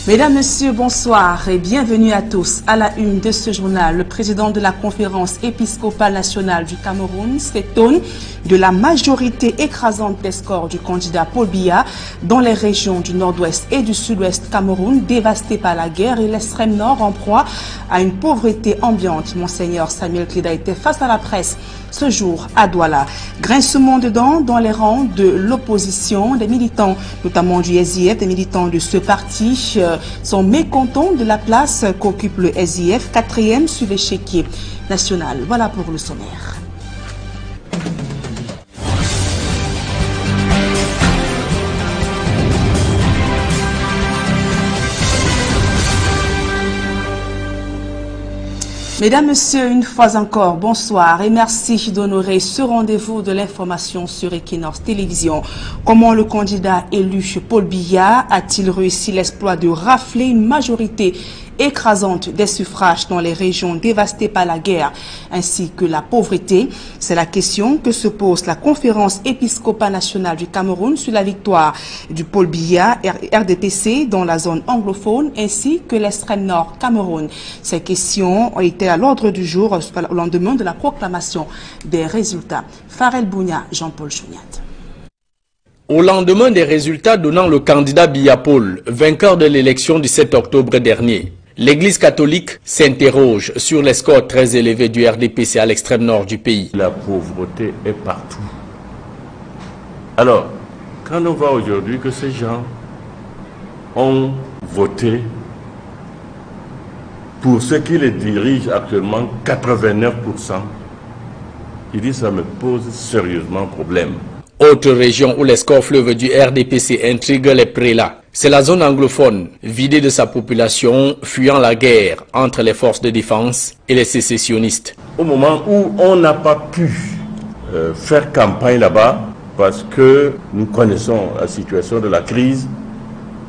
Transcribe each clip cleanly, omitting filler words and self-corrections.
Mesdames, Messieurs, bonsoir et bienvenue à tous. À la une de ce journal, le président de la conférence épiscopale nationale du Cameroun s'étonne de la majorité écrasante des scores du candidat Paul Biya dans les régions du nord-ouest et du sud-ouest Cameroun dévastées par la guerre et l'extrême nord en proie à une pauvreté ambiante. Monseigneur Samuel Kleda était face à la presse ce jour à Douala. Grincement de dents dans les rangs de l'opposition, des militants, notamment du SIF, des militants de ce parti, sont mécontents de la place qu'occupe le SIF, 4e sur l'échiquier national. Voilà pour le sommaire. Mesdames, Messieurs, une fois encore, bonsoir et merci d'honorer ce rendez-vous de l'information sur Equinox Télévision. Comment le candidat élu Paul Biya a-t-il réussi l'exploit de rafler une majorité écrasante des suffrages dans les régions dévastées par la guerre ainsi que la pauvreté? C'est la question que se pose la conférence épiscopale nationale du Cameroun sur la victoire du Paul Biya RDPC dans la zone anglophone ainsi que l'extrême nord Cameroun. Ces questions ont été à l'ordre du jour au lendemain de la proclamation des résultats. Farel Bounia, Jean-Paul Chouniat. Au lendemain des résultats donnant le candidat Biya Paul, vainqueur de l'élection du 7 octobre dernier, l'Église catholique s'interroge sur les scores très élevés du RDPC à l'extrême nord du pays. La pauvreté est partout. Alors, quand on voit aujourd'hui que ces gens ont voté pour ceux qui les dirigent actuellement, 89%, il dit ça me pose sérieusement problème. Autre région où les scores fleuves du RDPC intriguent les prélats, c'est la zone anglophone, vidée de sa population, fuyant la guerre entre les forces de défense et les sécessionnistes. Au moment où on n'a pas pu faire campagne là-bas, parce que nous connaissons la situation de la crise,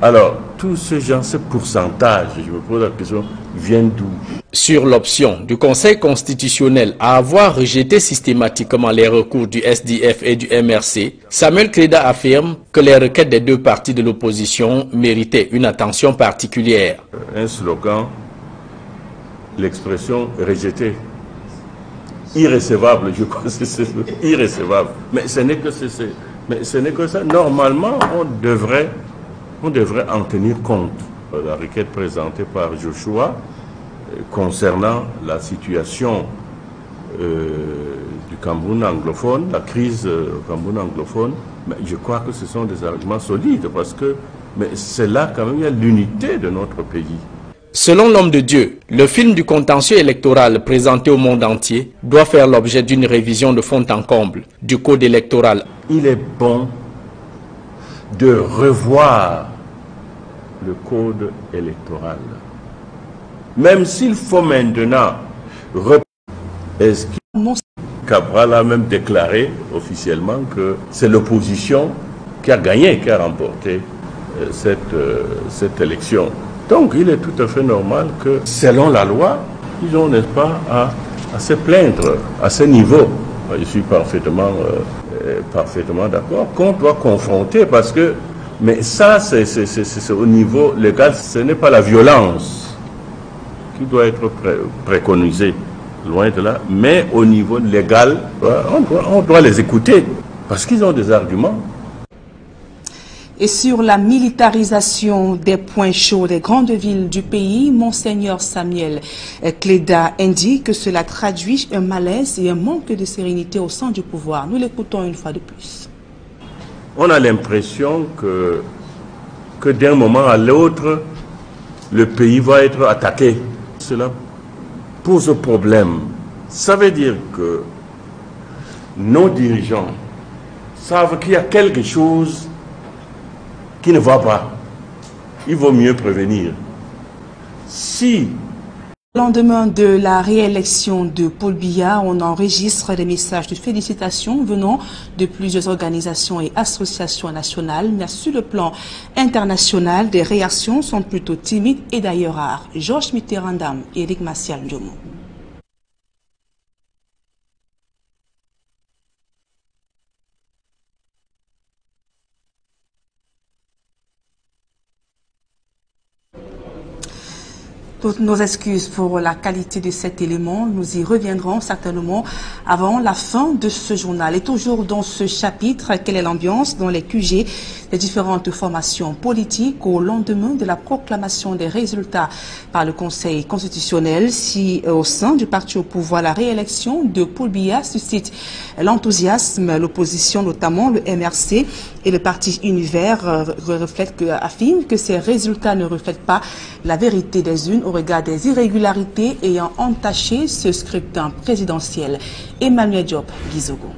alors tous ces gens, ce pourcentage, je me pose la question, viennent d'où? Sur l'option du Conseil constitutionnel à avoir rejeté systématiquement les recours du SDF et du MRC, Samuel Kleda affirme que les requêtes des deux partis de l'opposition méritaient une attention particulière. Un slogan, l'expression rejetée, irrécevable, je crois que c'est irrécevable. Mais ce n'est que ça. Normalement, on devrait en tenir compte. La requête présentée par Joshua concernant la situation du Cameroun anglophone, la crise au Cameroun anglophone, mais je crois que ce sont des arguments solides parce que c'est là quand même il y a l'unité de notre pays. Selon l'homme de Dieu, le film du contentieux électoral présenté au monde entier doit faire l'objet d'une révision de fond en comble du code électoral. Il est bon de revoir le code électoral. Même s'il faut maintenant est-ce que Cabral a même déclaré officiellement que c'est l'opposition qui a gagné, qui a remporté cette élection. Donc il est tout à fait normal que, selon la loi, ils ont, n'est-ce pas, à se plaindre à ce niveau. Je suis parfaitement d'accord qu'on doit confronter parce que, mais ça c'est au niveau légal, ce n'est pas la violence qui doit être préconisée, loin de là, mais au niveau légal, on doit les écouter parce qu'ils ont des arguments. Et sur la militarisation des points chauds des grandes villes du pays, Monseigneur Samuel Kleda indique que cela traduit un malaise et un manque de sérénité au sein du pouvoir. Nous l'écoutons une fois de plus. On a l'impression que d'un moment à l'autre, le pays va être attaqué. Cela pose problème. Ça veut dire que nos dirigeants savent qu'il y a quelque chose qui ne va pas. Il vaut mieux prévenir. Si Au lendemain de la réélection de Paul Biya, on enregistre des messages de félicitations venant de plusieurs organisations et associations nationales, mais sur le plan international, des réactions sont plutôt timides et d'ailleurs rares. Georges Mitterrand et Eric Martial Ndiomo. Toutes nos excuses pour la qualité de cet élément. Nous y reviendrons certainement avant la fin de ce journal. Et toujours dans ce chapitre, quelle est l'ambiance dans les QG des différentes formations politiques au lendemain de la proclamation des résultats par le Conseil constitutionnel? Si au sein du parti au pouvoir, la réélection de Paul Biya suscite l'enthousiasme, l'opposition, notamment le MRC et le parti Univers, affirment que ces résultats ne reflètent pas la vérité des unes au regard des irrégularités ayant entaché ce scrutin présidentiel. Emmanuel Diop, Gizogo.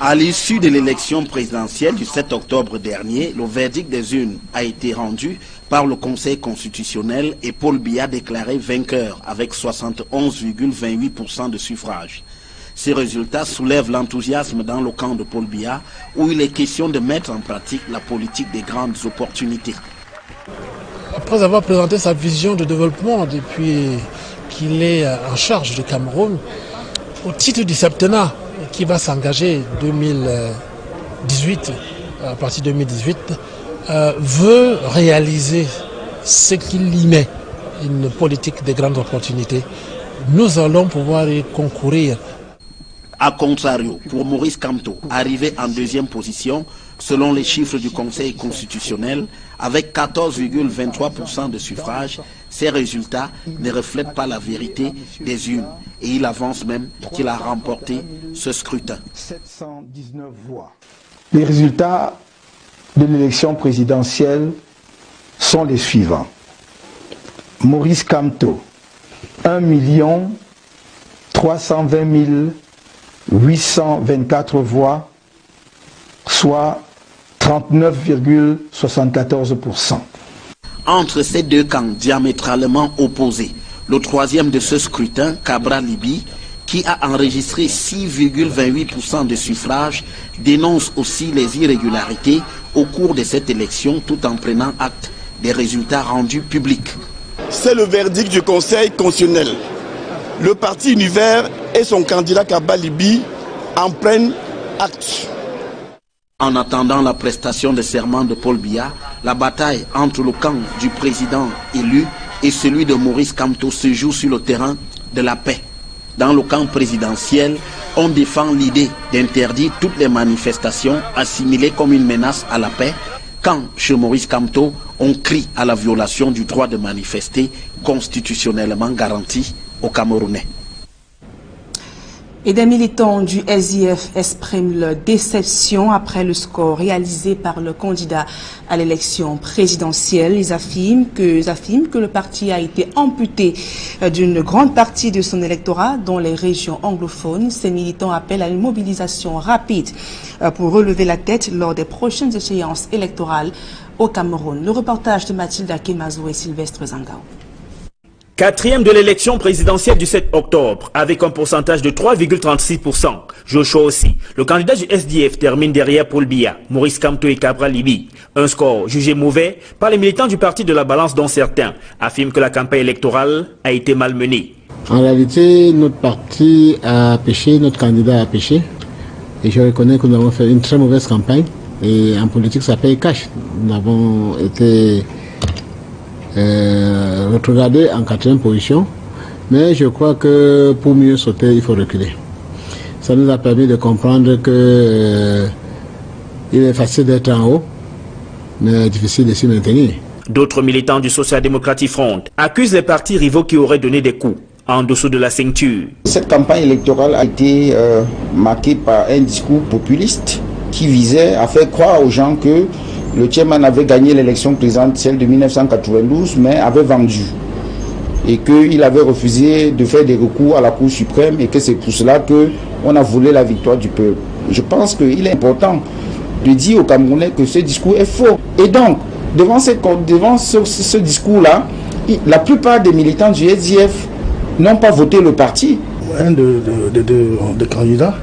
À l'issue de l'élection présidentielle du 7 octobre dernier, le verdict des urnes a été rendu par le Conseil constitutionnel et Paul Biya déclaré vainqueur avec 71,28% de suffrages. Ces résultats soulèvent l'enthousiasme dans le camp de Paul Biya, où il est question de mettre en pratique la politique des grandes opportunités. Après avoir présenté sa vision de développement depuis qu'il est en charge du Cameroun, au titre du septennat qui va s'engager 2018, à partir de 2018, veut réaliser ce qu'il y met, une politique des grandes opportunités. Nous allons pouvoir y concourir. A contrario, pour Maurice Kamto, arrivé en deuxième position, selon les chiffres du Conseil constitutionnel, avec 14,23% de suffrages, ces résultats ne reflètent pas la vérité des urnes. Et il avance même qu'il a remporté ce scrutin. 719 voix. Les résultats de l'élection présidentielle sont les suivants. Maurice Kamto, 1 320 824 voix, soit 39,74%. Entre ces deux camps diamétralement opposés, le troisième de ce scrutin, Cabral Libi, qui a enregistré 6,28% de suffrages, dénonce aussi les irrégularités au cours de cette élection tout en prenant acte des résultats rendus publics. C'est le verdict du Conseil constitutionnel. Le parti Univers et son candidat Cabral Libi en prennent acte. En attendant la prestation de serment de Paul Biya, la bataille entre le camp du président élu et celui de Maurice Kamto se joue sur le terrain de la paix. Dans le camp présidentiel, on défend l'idée d'interdire toutes les manifestations assimilées comme une menace à la paix, quand chez Maurice Kamto, on crie à la violation du droit de manifester constitutionnellement garanti aux Camerounais. Et des militants du SDF expriment leur déception après le score réalisé par le candidat à l'élection présidentielle. Ils affirment que le parti a été amputé d'une grande partie de son électorat dans les régions anglophones. Ces militants appellent à une mobilisation rapide pour relever la tête lors des prochaines échéances électorales au Cameroun. Le reportage de Mathilde Akemazou et Sylvestre Zangao. Quatrième de l'élection présidentielle du 7 octobre, avec un pourcentage de 3,36%. Joshua aussi, le candidat du SDF termine derrière Paul Biya, Maurice Kamto et Cabral Libi. Un score jugé mauvais par les militants du parti de la balance dont certains affirment que la campagne électorale a été malmenée. En réalité, notre parti a péché, notre candidat a péché. Et je reconnais que nous avons fait une très mauvaise campagne. Et en politique, ça paye cash. Nous avons été retrogradé en 4e position, mais je crois que pour mieux sauter, il faut reculer. Ça nous a permis de comprendre que il est facile d'être en haut, mais difficile de s'y maintenir. D'autres militants du Social Democratic Front accusent les partis rivaux qui auraient donné des coups en dessous de la ceinture. Cette campagne électorale a été marquée par un discours populiste qui visait à faire croire aux gens que le chairman avait gagné l'élection présidentielle de 1992, mais avait vendu. Et qu'il avait refusé de faire des recours à la Cour suprême et que c'est pour cela qu'on a volé la victoire du peuple. Je pense qu'il est important de dire aux Camerounais que ce discours est faux. Et donc, devant ce discours-là, la plupart des militants du SDF n'ont pas voté le parti. Un des candidats,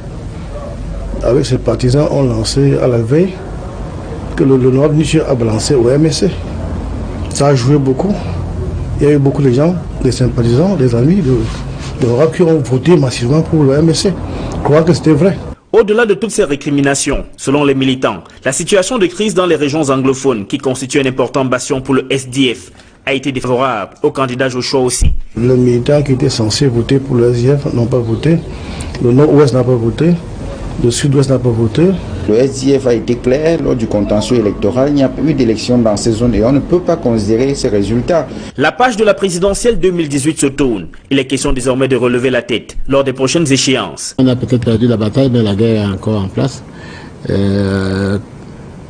avec ses partisans, ont lancé à la veille que l'honorable Niger a balancé au MSC. Ça a joué beaucoup. Il y a eu beaucoup de gens, des sympathisants, des amis de l'honorable qui ont voté massivement pour le MSC. Je crois que c'était vrai. Au-delà de toutes ces récriminations, selon les militants, la situation de crise dans les régions anglophones, qui constitue un important bastion pour le SDF, a été défavorable au candidat Joshua aussi. Les militants qui étaient censés voter pour le SDF n'ont pas voté. Le Nord-Ouest n'a pas voté. Le Sud-Ouest n'a pas voté. Le SDF a été clair lors du contentieux électoral. Il n'y a pas eu d'élection dans ces zones et on ne peut pas considérer ces résultats. La page de la présidentielle 2018 se tourne. Il est question désormais de relever la tête lors des prochaines échéances. On a peut-être perdu la bataille, mais la guerre est encore en place.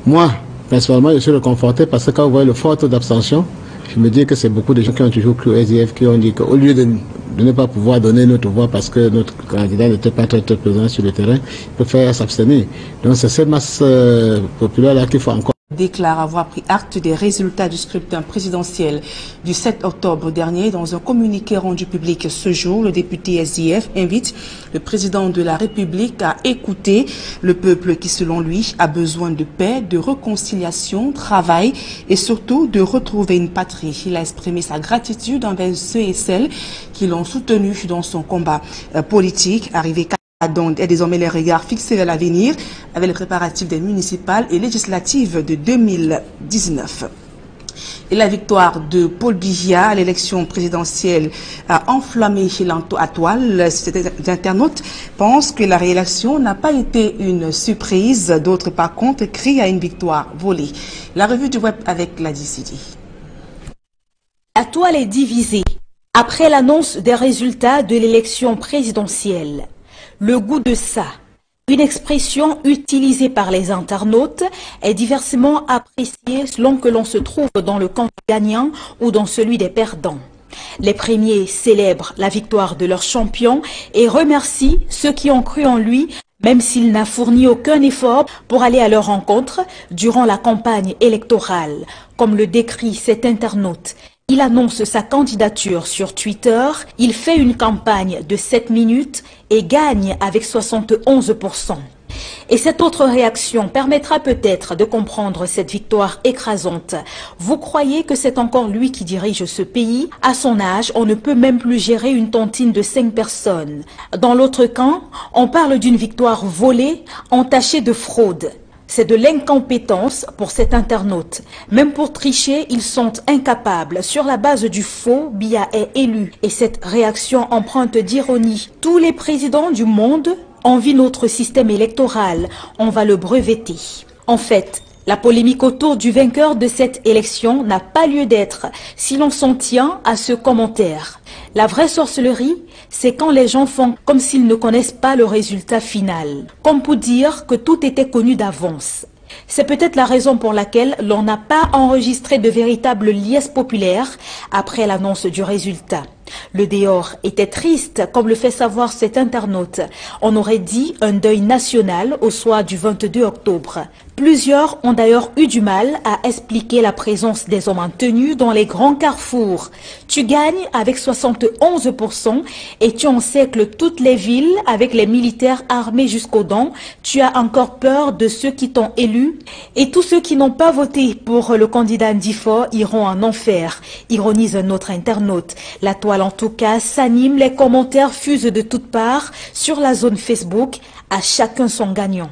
Moi, principalement, je suis réconforté parce que quand vous voyez le fort taux d'abstention, je me dis que c'est beaucoup de gens qui ont toujours cru au SDF, qui ont dit qu'au lieu de ne pas pouvoir donner notre voix parce que notre candidat n'était pas très présent sur le terrain, il préfère s'abstenir. Donc c'est cette masse populaire-là qu'il faut encore. Déclare avoir pris acte des résultats du scrutin présidentiel du 7 octobre dernier. Dans un communiqué rendu public ce jour, le député SDF invite le président de la République à écouter le peuple qui, selon lui, a besoin de paix, de réconciliation, travail et surtout de retrouver une patrie. Il a exprimé sa gratitude envers ceux et celles qui l'ont soutenu dans son combat politique. Arrivé donc est désormais les regards fixés vers l'avenir avec les préparatifs des municipales et législatives de 2019. Et la victoire de Paul Biya à l'élection présidentielle a enflammé la toile. Certains internautes pensent que la réélection n'a pas été une surprise. D'autres, par contre, crient à une victoire volée. La revue du web avec la DCD. La toile est divisée après l'annonce des résultats de l'élection présidentielle. Le goût de ça, une expression utilisée par les internautes, est diversement appréciée selon que l'on se trouve dans le camp gagnant ou dans celui des perdants. Les premiers célèbrent la victoire de leur champion et remercient ceux qui ont cru en lui, même s'il n'a fourni aucun effort pour aller à leur rencontre durant la campagne électorale, comme le décrit cet internaute. Il annonce sa candidature sur Twitter, il fait une campagne de 7 minutes et gagne avec 71%. Et cette autre réaction permettra peut-être de comprendre cette victoire écrasante. Vous croyez que c'est encore lui qui dirige ce pays? À son âge, on ne peut même plus gérer une tontine de 5 personnes. Dans l'autre camp, on parle d'une victoire volée, entachée de fraude. C'est de l'incompétence pour cet internaute. Même pour tricher, ils sont incapables. Sur la base du faux, Biya est élu. Et cette réaction empreinte d'ironie. Tous les présidents du monde envient notre système électoral. On va le breveter. En fait, la polémique autour du vainqueur de cette élection n'a pas lieu d'être si l'on s'en tient à ce commentaire. La vraie sorcellerie, c'est quand les gens font comme s'ils ne connaissent pas le résultat final, comme pour dire que tout était connu d'avance. C'est peut-être la raison pour laquelle l'on n'a pas enregistré de véritable liesse populaire après l'annonce du résultat. Le dehors était triste, comme le fait savoir cet internaute. On aurait dit un deuil national au soir du 22 octobre. Plusieurs ont d'ailleurs eu du mal à expliquer la présence des hommes en tenue dans les grands carrefours. Tu gagnes avec 71% et tu encercles toutes les villes avec les militaires armés jusqu'aux dents. Tu as encore peur de ceux qui t'ont élu et tous ceux qui n'ont pas voté pour le candidat Ndifo iront en enfer, ironise un autre internaute. La toile en tout cas s'anime, les commentaires fusent de toutes parts sur la zone Facebook, à chacun son gagnant.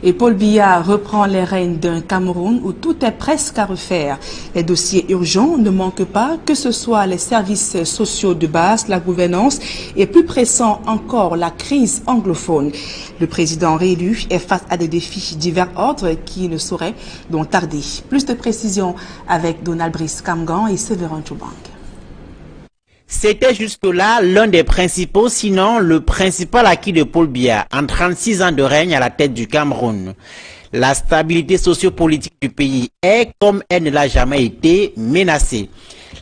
Et Paul Biya reprend les rênes d'un Cameroun où tout est presque à refaire. Les dossiers urgents ne manquent pas, que ce soit les services sociaux de base, la gouvernance et plus pressant encore la crise anglophone. Le président réélu est face à des défis de divers ordres qui ne sauraient donc tarder. Plus de précisions avec Donald Brice Kamgan et Séverin Tchoubank. C'était jusque-là l'un des principaux, sinon le principal acquis de Paul Biya en 36 ans de règne à la tête du Cameroun. La stabilité sociopolitique du pays est, comme elle ne l'a jamais été, menacée.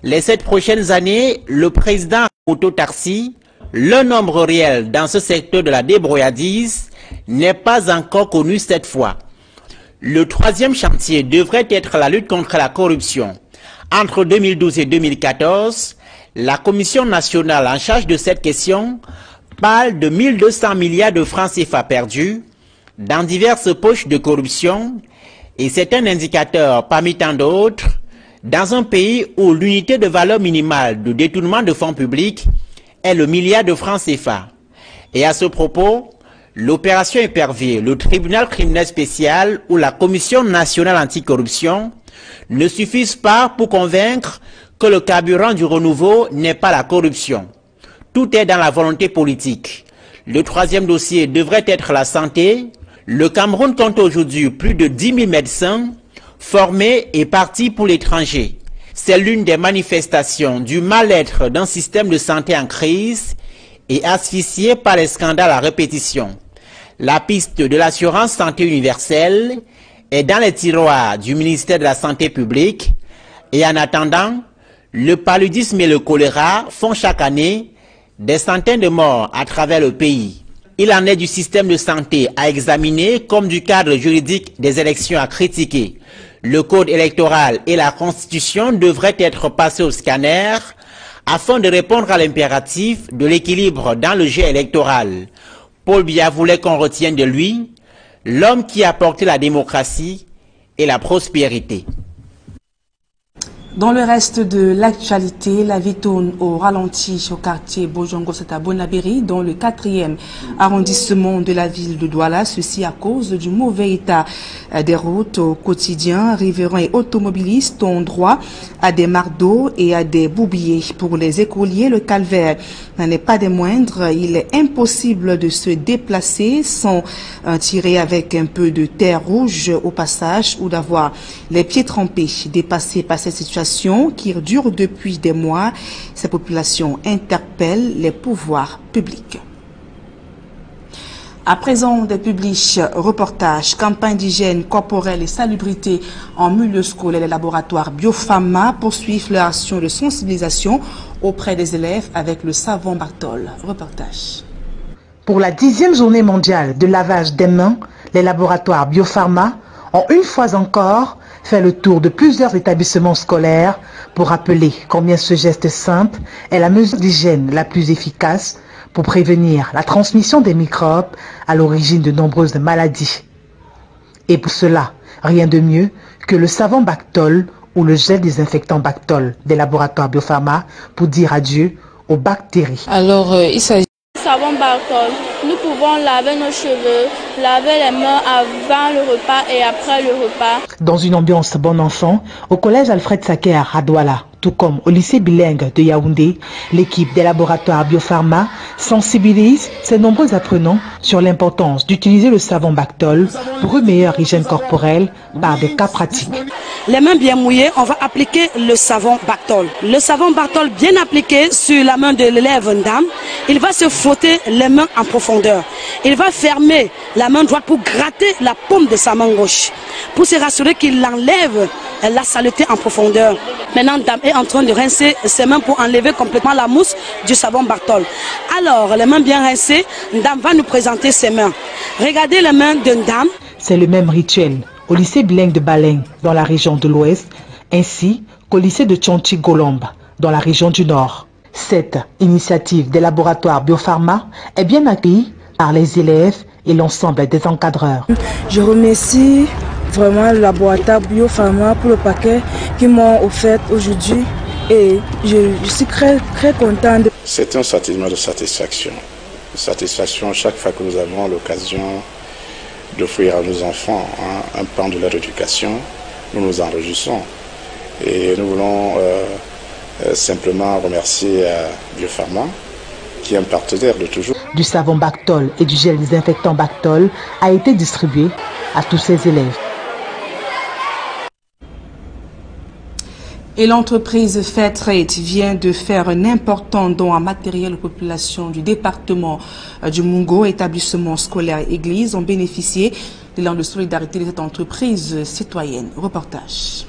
Les 7 prochaines années, le président auto-taxi, le nombre réel dans ce secteur de la débrouillardise, n'est pas encore connu cette fois. Le 3e chantier devrait être la lutte contre la corruption. Entre 2012 et 2014, la Commission nationale en charge de cette question parle de 1200 milliards de francs CFA perdus dans diverses poches de corruption et c'est un indicateur parmi tant d'autres dans un pays où l'unité de valeur minimale de détournement de fonds publics est le milliard de francs CFA. Et à ce propos, l'opération Épervier, le tribunal criminel spécial ou la Commission nationale anticorruption ne suffisent pas pour convaincre que le carburant du renouveau n'est pas la corruption. Tout est dans la volonté politique. Le troisième dossier devrait être la santé. Le Cameroun compte aujourd'hui plus de 10 000 médecins formés et partis pour l'étranger. C'est l'une des manifestations du mal-être d'un système de santé en crise et asphyxié par les scandales à répétition. La piste de l'assurance santé universelle est dans les tiroirs du ministère de la Santé publique et en attendant, le paludisme et le choléra font chaque année des centaines de morts à travers le pays. Il en est du système de santé à examiner comme du cadre juridique des élections à critiquer. Le code électoral et la constitution devraient être passés au scanner afin de répondre à l'impératif de l'équilibre dans le jeu électoral. Paul Biya voulait qu'on retienne de lui l'homme qui a porté la démocratie et la prospérité. Dans le reste de l'actualité, la vie tourne au ralenti au quartier Bojongo-Sata Bonaberi, dans le 4e arrondissement de la ville de Douala. Ceci à cause du mauvais état des routes au quotidien. Riverains et automobilistes ont droit à des marques d'eau et à des boubiers. Pour les écoliers, le calvaire n'en est pas des moindres. Il est impossible de se déplacer sans tirer avec un peu de terre rouge au passage ou d'avoir les pieds trempés. Dépassés par cette situation qui dure depuis des mois, ces populations interpellent les pouvoirs publics. À présent, des publics reportages, campagne d'hygiène corporelle et salubrité en milieu scolaire. Les laboratoires Biopharma poursuivent leur action de sensibilisation auprès des élèves avec le savon Bartol. Reportage. Pour la 10e journée mondiale de lavage des mains, les laboratoires Biopharma ont une fois encore fait le tour de plusieurs établissements scolaires pour rappeler combien ce geste simple est la mesure d'hygiène la plus efficace pour prévenir la transmission des microbes à l'origine de nombreuses maladies. Et pour cela, rien de mieux que le savon Bactol ou le gel désinfectant Bactol des laboratoires Biopharma pour dire adieu aux bactéries. Alors, il s'agit savon Bactol. Nous pouvons laver nos cheveux, laver les mains avant le repas et après le repas. Dans une ambiance bon enfant, au collège Alfred Saker à Douala, tout comme au lycée bilingue de Yaoundé, l'équipe des laboratoires Biopharma sensibilise ses nombreux apprenants sur l'importance d'utiliser le savon Bactol pour une meilleure hygiène corporelle par des cas pratiques. Les mains bien mouillées, on va appliquer le savon Bactol. Le savon Bactol bien appliqué sur la main de l'élève dame, il va se frotter les mains en profondeur. Il va fermer la main droite pour gratter la paume de sa main gauche, pour se rassurer qu'il enlève la saleté en profondeur. Maintenant, dame est en train de rincer ses mains pour enlever complètement la mousse du savon Bactol. Alors, les mains bien rincées, dame va nous présenter ses mains. Regardez les mains d'une dame. C'est le même rituel au lycée bilingue de Baleng, dans la région de l'Ouest, ainsi qu'au lycée de Tchonchi-Golombe, dans la région du Nord. Cette initiative des laboratoires Biopharma est bien accueillie par les élèves et l'ensemble des encadreurs. Je remercie vraiment le laboratoire Biopharma pour le paquet qu'ils m'ont offert aujourd'hui et je suis très content. C'est un sentiment de satisfaction. Satisfaction chaque fois que nous avons l'occasion d'offrir à nos enfants un pan de leur éducation. Nous nous en réjouissons et nous voulons simplement remercier Biopharma qui est un partenaire de toujours. Du savon Bactol et du gel désinfectant Bactol a été distribué à tous ses élèves. Et l'entreprise Fairtrade vient de faire un important don en matériel aux populations du département du Mungo. Établissements scolaires et églises ont bénéficié de l'élan de solidarité de cette entreprise citoyenne. Reportage.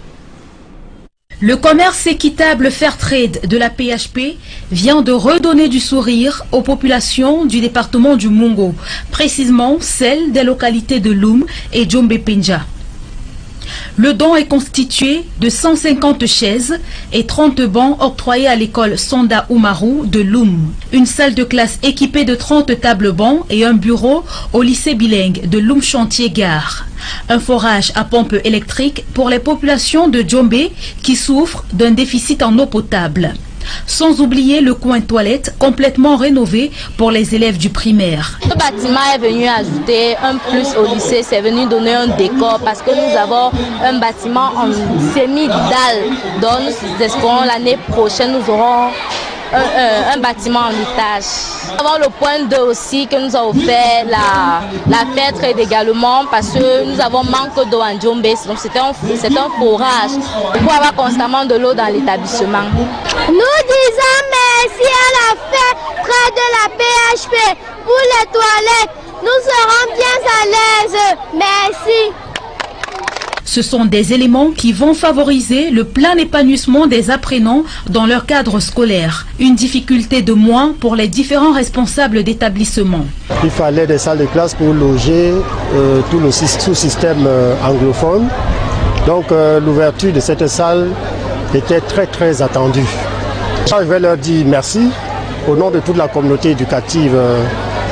Le commerce équitable Fairtrade de la PHP vient de redonner du sourire aux populations du département du Mungo, précisément celles des localités de Loum et Djombe-Penja. Le don est constitué de 150 chaises et 30 bancs octroyés à l'école Sonda Oumarou de Loum. Une salle de classe équipée de 30 tables bancs et un bureau au lycée bilingue de Loum Chantier Gare. Un forage à pompe électrique pour les populations de Djombe qui souffrent d'un déficit en eau potable. Sans oublier le coin toilette complètement rénové pour les élèves du primaire. Le bâtiment est venu ajouter un plus au lycée, c'est venu donner un décor parce que nous avons un bâtiment en semi-dalle. Donc nous espérons l'année prochaine nous aurons un bâtiment en étage. Nous avons le point 2 aussi que nous a offert la Fairtrade également parce que nous avons manque d'eau en Djombe, donc c'est un forage pour avoir constamment de l'eau dans l'établissement. Nous disons merci à la Fairtrade de la PHP pour les toilettes. Nous serons bien à l'aise. Merci. Ce sont des éléments qui vont favoriser le plein épanouissement des apprenants dans leur cadre scolaire. Une difficulté de moins pour les différents responsables d'établissement. Il fallait des salles de classe pour loger tout le sous-système anglophone. Donc l'ouverture de cette salle était très attendue. Je vais leur dire merci au nom de toute la communauté éducative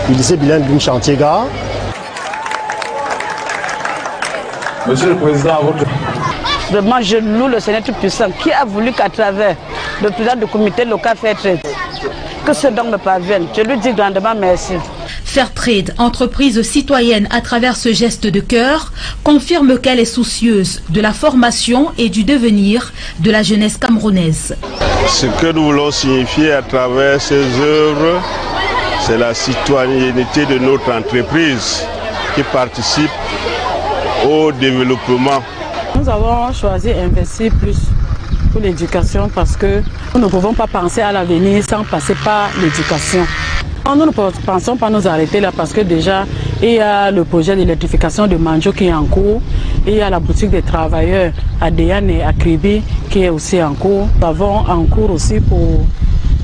du lycée bilingue d'une Chantier-Gare. Monsieur le Président, Vraiment, je loue le Seigneur Tout-Puissant qui a voulu qu'à travers le président du comité local Fairtrade, que ce don me parvienne. Je lui dis grandement merci. Fairtrade, entreprise citoyenne à travers ce geste de cœur, confirme qu'elle est soucieuse de la formation et du devenir de la jeunesse camerounaise. Ce que nous voulons signifier à travers ces œuvres, c'est la citoyenneté de notre entreprise qui participe au développement. Nous avons choisi d'investir plus pour l'éducation parce que nous ne pouvons pas penser à l'avenir sans passer par l'éducation. Nous ne pensons pas nous arrêter là parce que déjà il y a le projet d'électrification de Manjo qui est en cours, et il y a la boutique des travailleurs à Deyane et à Kribi qui est aussi en cours. Nous avons en cours aussi pour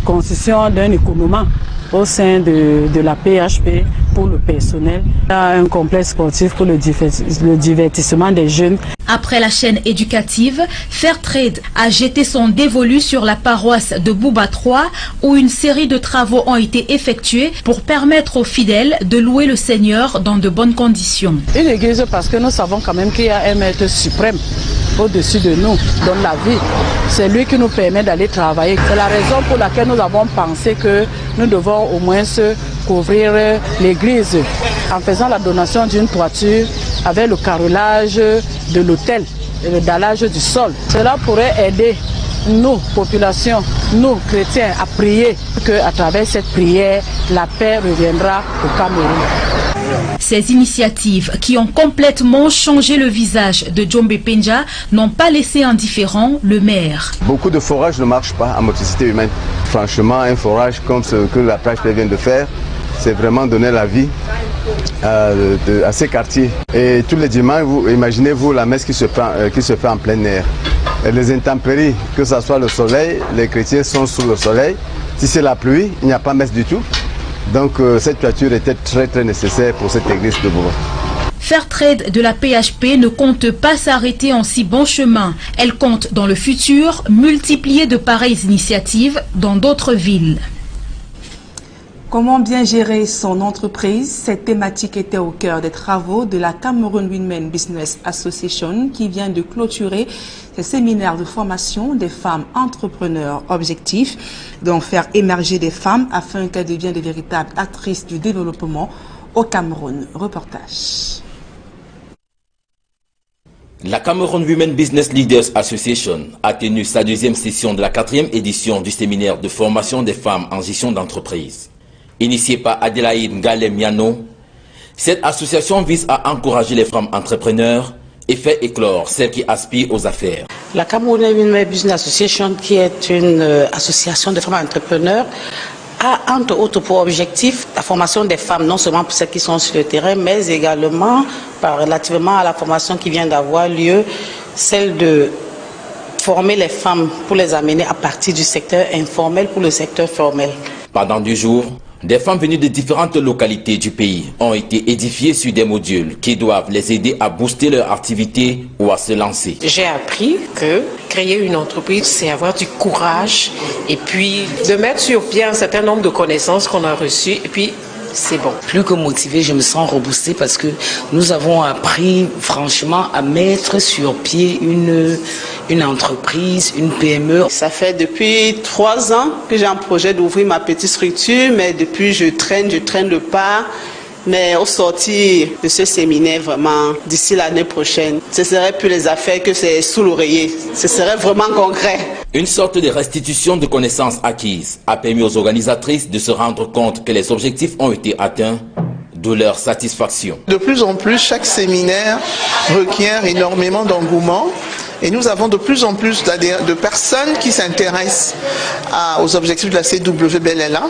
construction d'un économie au sein de la PHP pour le personnel. Il y a un complexe sportif pour le divertissement des jeunes. Après la chaîne éducative, Fairtrade a jeté son dévolu sur la paroisse de Bouba 3 où une série de travaux ont été effectués pour permettre aux fidèles de louer le Seigneur dans de bonnes conditions. Une église parce que nous savons quand même qu'il y a un maître suprême au-dessus de nous, dans la vie. C'est lui qui nous permet d'aller travailler. C'est la raison pour laquelle nous avons pensé que nous devons au moins couvrir l'église en faisant la donation d'une toiture avec le carrelage de l'autel et le dallage du sol. Cela pourrait aider nous, population, nous, chrétiens, à prier qu'à travers cette prière, la paix reviendra au Cameroun. Ces initiatives qui ont complètement changé le visage de Djombe Penja n'ont pas laissé indifférent le maire. Beaucoup de forages ne marchent pas en motricité humaine. Franchement, un forage comme ce que la PHP vient de faire, c'est vraiment donner la vie à ces quartiers. Et tous les dimanches, imaginez-vous la messe qui se fait en plein air. Et les intempéries, que ce soit le soleil, les chrétiens sont sous le soleil. Si c'est la pluie, il n'y a pas messe du tout. Donc cette toiture était très nécessaire pour cette église de Bouba. Fairtrade de la PHP ne compte pas s'arrêter en si bon chemin. Elle compte dans le futur multiplier de pareilles initiatives dans d'autres villes. Comment bien gérer son entreprise? Cette thématique était au cœur des travaux de la Cameroun Women Business Association qui vient de clôturer ces séminaires de formation des femmes entrepreneurs. Objectif d'en faire émerger des femmes afin qu'elles deviennent de véritables actrices du développement au Cameroun. Reportage. La Cameroun Women Business Leaders Association a tenu sa deuxième session de la 4e édition du séminaire de formation des femmes en gestion d'entreprise. Initiée par Adélaïde Ngalem Yano, cette association vise à encourager les femmes entrepreneurs et fait éclore celles qui aspirent aux affaires. La Cameroun Women Business Association, qui est une association de femmes entrepreneurs, a entre autres pour objectif la formation des femmes, non seulement pour celles qui sont sur le terrain, mais également relativement à la formation qui vient d'avoir lieu, celle de former les femmes pour les amener à partir du secteur informel pour le secteur formel. Pendant 2 jours, des femmes venues de différentes localités du pays ont été édifiées sur des modules qui doivent les aider à booster leur activité ou à se lancer. J'ai appris que créer une entreprise, c'est avoir du courage et puis de mettre sur pied un certain nombre de connaissances qu'on a reçues et puis c'est bon. Plus que motivée, je me sens reboostée parce que nous avons appris franchement à mettre sur pied une entreprise, une PME. Ça fait depuis 3 ans que j'ai un projet d'ouvrir ma petite structure, mais depuis je traîne le pas. Mais au sortir de ce séminaire, vraiment, d'ici l'année prochaine, ce serait plus les affaires que c'est sous l'oreiller. Ce serait vraiment concret. Une sorte de restitution de connaissances acquises a permis aux organisatrices de se rendre compte que les objectifs ont été atteints, de leur satisfaction. De plus en plus, chaque séminaire requiert énormément d'engouement. Et nous avons de plus en plus de personnes qui s'intéressent aux objectifs de la CWBLLA,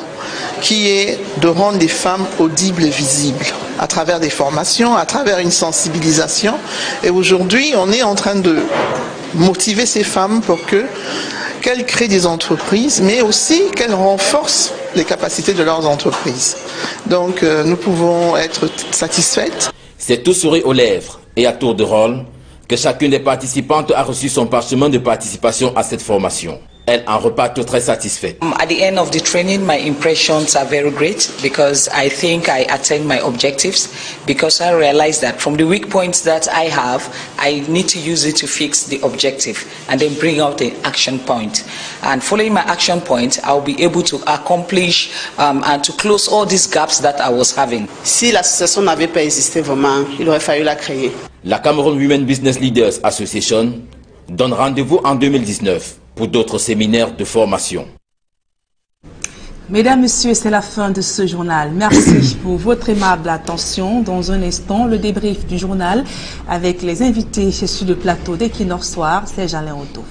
qui est de rendre les femmes audibles et visibles à travers des formations, à travers une sensibilisation. Et aujourd'hui, on est en train de motiver ces femmes pour qu'elles créent des entreprises, mais aussi qu'elles renforcent les capacités de leurs entreprises. Donc nous pouvons être satisfaites. C'est tout sourire aux lèvres et à tour de rôle que chacune des participantes a reçu son parchemin de participation à cette formation. Elle en repart très satisfaite. At the end of the training, my impressions are very great because I think I attained my objectives, because I realized that from the weak points that I have, I need to use it to fix the objective and then bring out the action point. And following my action point, I'll be able to accomplish and to close all these gaps that I was having. Si l'association n'avait pas existé vraiment, il aurait fallu la créer. La Cameroon Women Business Leaders Association donne rendez-vous en 2019 pour d'autres séminaires de formation. Mesdames, Messieurs, c'est la fin de ce journal. Merci pour votre aimable attention. Dans un instant, le débrief du journal avec les invités sur le plateau d'Equinox Soir, c'est Alain Otto.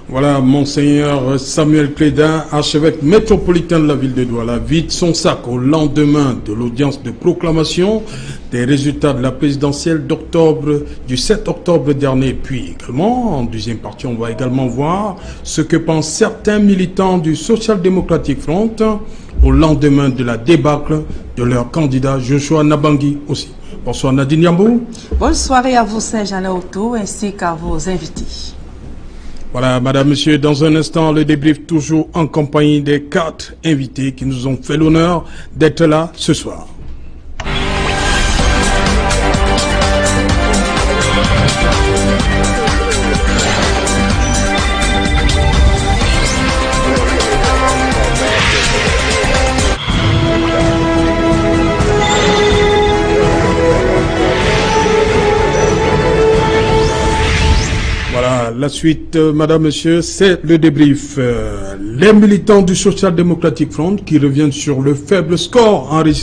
Voilà, Monseigneur Samuel Clédin, archevêque métropolitain de la ville de Douala, vide son sac au lendemain de l'audience de proclamation des résultats de la présidentielle du 7 octobre dernier. Puis également, en deuxième partie, on va également voir ce que pensent certains militants du Social Democratic Front au lendemain de la débâcle de leur candidat Joshua Nabangui aussi. Bonsoir Nadine Yambou. Bonne soirée à vous Saint-Jean Otto ainsi qu'à vos invités. Voilà, madame, monsieur, dans un instant, le débrief toujours en compagnie des 4 invités qui nous ont fait l'honneur d'être là ce soir. La suite, madame, monsieur, c'est le débrief. Les militants du Social Democratic Front qui reviennent sur le faible score enregistré